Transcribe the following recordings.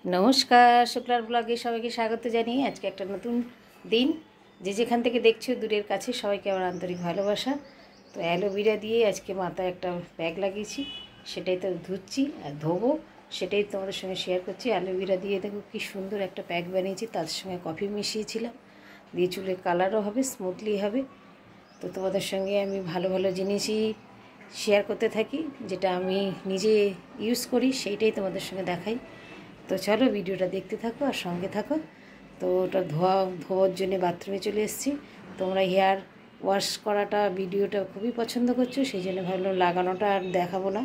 নমস্কার, শুক্লার ব্লগে সবাইকে স্বাগত জানিয়ে আজকে একটা নতুন দিন। যে যেখান থেকে দেখছো দূরের কাছে সবাইকে আমার আন্তরিক ভালোবাসা। তো অ্যালোভেরা দিয়ে আজকে মাথায় একটা প্যাক লাগিয়েছি, সেটাই তো ধুচ্ছি আর ধোবো, সেটাই তোমাদের সঙ্গে শেয়ার করছি। অ্যালোভেরা দিয়ে দেখো কী সুন্দর একটা প্যাক বানিয়েছি, তার সঙ্গে কফি মিশিয়েছিলাম, দিয়ে চুলের কালারও হবে, স্মুথলি হবে। তো তোমাদের সঙ্গে আমি ভালো ভালো জিনিসই শেয়ার করতে থাকি, যেটা আমি নিজে ইউজ করি সেইটাই তোমাদের সঙ্গে দেখাই। তো চলো ভিডিওটা দেখতে থাকো আর সঙ্গে থাকো। তো ওটা ধোয়ার জন্য বাথরুমে চলে এসেছি। তোমরা হেয়ার ওয়াশ করাটা ভিডিওটা খুবই পছন্দ করছো, সেই জন্য ভাবলাম লাগানোটা আর দেখাবো না।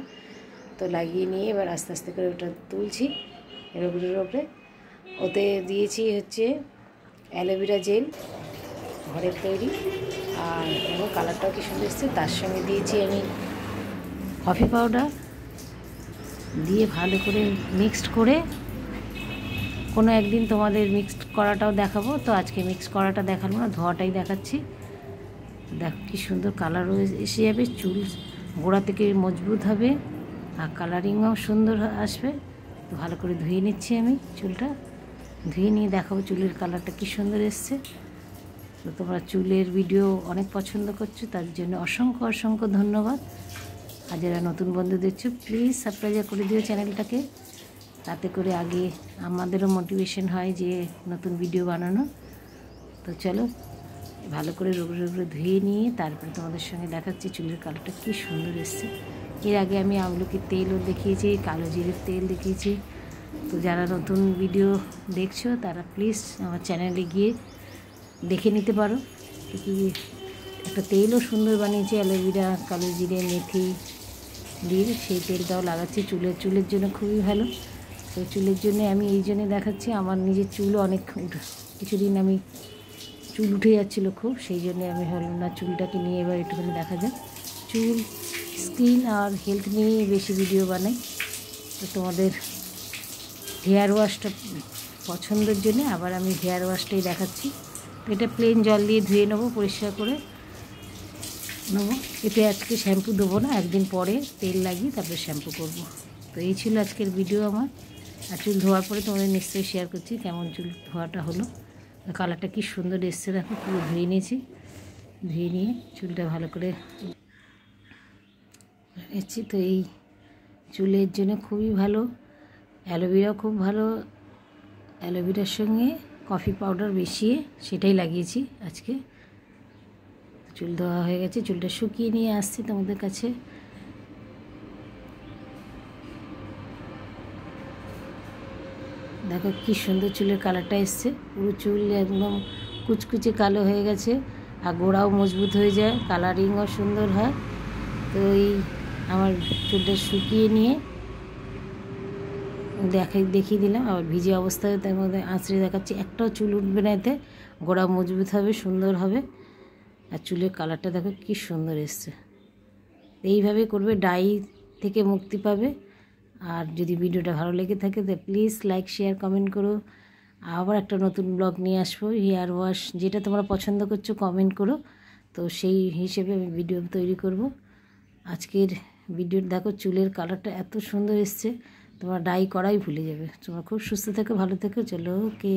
তো লাগিয়ে নিয়ে এবার আস্তে আস্তে করে ওটা তুলছি রোগের ওপরে। ওতে দিয়েছি হচ্ছে অ্যালোভেরা জেল, ঘরের তৈরি, আর এবং কালারটাও কি সুন্দর এসছে। তার সঙ্গে দিয়েছি আমি কফি পাউডার, দিয়ে ভালো করে মিক্সড করে কোনো একদিন তোমাদের মিক্সড করাটাও দেখাবো। তো আজকে মিক্স করাটা দেখাবো না, ধোয়াটাই দেখাচ্ছি। দেখো কী সুন্দর কালারও এসে যাবে, চুল গোড়া থেকে মজবুত হবে আর কালারিংও সুন্দর আসবে। তো ভালো করে ধুয়ে নিচ্ছি আমি, চুলটা ধুয়ে নিয়ে দেখাবো চুলের কালারটা কী সুন্দর এসছে। তো তোমরা চুলের ভিডিও অনেক পছন্দ করছো, তার জন্য অসংখ্য অসংখ্য ধন্যবাদ। আর যারা নতুন বন্ধু দেখছো প্লিজ সাবস্ক্রাইব করে দিও চ্যানেলটাকে, তাতে করে আগে আমাদেরও মোটিভেশন হয় যে নতুন ভিডিও বানানো। তো চলো ভালো করে রোগড়ে ধুয়ে নিয়ে তারপরে তোমাদের সঙ্গে দেখাচ্ছি চুলের কালারটা কী সুন্দর এসছে। এর আগে আমি আমলকির তেলও দেখিয়েছি, কালো জিরের তেল দেখিয়েছি। তো যারা নতুন ভিডিও দেখছো তারা প্লিজ আমার চ্যানেলে গিয়ে দেখে নিতে পারো। কি একটা তেলও সুন্দর বানিয়েছি অ্যালোভেরা, কালো জিরে, মেথি দিয়ে, সেই তেলটাও লাগাচ্ছি চুলের জন্য খুবই ভালো। তো চুলের জন্য আমি এই জন্যে দেখাচ্ছি, আমার নিজের চুলও অনেক কিছুদিন আমি চুল উঠে যাচ্ছিলো খুব, সেই জন্যে আমি ভাবলাম না চুলটাকে নিয়ে এবার একটুখানি দেখা যাক। চুল, স্কিন আর হেলথ নিয়ে বেশি ভিডিও বানাই। তো তোমাদের হেয়ার ওয়াশটা পছন্দের জন্য আবার আমি হেয়ার ওয়াশটাই দেখাচ্ছি। তো এটা প্লেন জল দিয়ে ধুয়ে নেবো, পরিষ্কার করে নেবো। এতে আজকে শ্যাম্পু দেবো না, একদিন পরে তেল লাগিয়ে তারপরে শ্যাম্পু করব। তো এই ছিল আজকের ভিডিও আমার। আর চুল ধোয়ার পরে তোমাদের নিশ্চয়ই শেয়ার করছি কেমন চুল ধোয়াটা হলো। কালারটা কি সুন্দর এসছে দেখো, পুরো ধুয়ে নিয়েছি। ধুয়ে নিয়ে চুলটা ভালো করে এসেছি। তো এই চুলের জন্য খুবই ভালো, অ্যালোভেরাও খুব ভালো। অ্যালোভেরার সঙ্গে কফি পাউডার মিশিয়ে সেটাই লাগিয়েছি আজকে। চুল ধোয়া হয়ে গেছে, চুলটা শুকিয়ে নিয়ে আসছি তোমাদের কাছে। দেখো কী সুন্দর চুলের কালারটা এসছে, পুরো চুল একদম কুচকুচে কালো হয়ে গেছে আর গোড়াও মজবুত হয়ে যায়, কালারিংও সুন্দর হয়। তো এই আমার চুলটা শুকিয়ে নিয়ে দেখিয়ে দিলাম, আবার ভিজে অবস্থায় তার মধ্যে আঁচড়ে দেখাচ্ছি। একটাও চুল উঠবে না এতে, গোড়া মজবুত হবে, সুন্দর হবে। আর চুলের কালারটা দেখো কী সুন্দর এসছে। এইভাবে করবে, ডাই থেকে মুক্তি পাবে। আর যদি ভিডিওটা ভালো লেগে থাকে তো প্লিজ লাইক, শেয়ার, কমেন্ট করো। আবার একটা নতুন ব্লগ নিয়ে আসবো, হেয়ার ওয়াশ, যেটা তোমরা পছন্দ করছো কমেন্ট করো, তো সেই হিসেবে আমি ভিডিও তৈরি করব। আজকের ভিডিও দেখো চুলের কালারটা এত সুন্দর এসছে, তোমরা ডাই করাই ভুলে যাবে। তোমরা খুব সুস্থ থেকো, ভালো থেকো, চলো ওকে।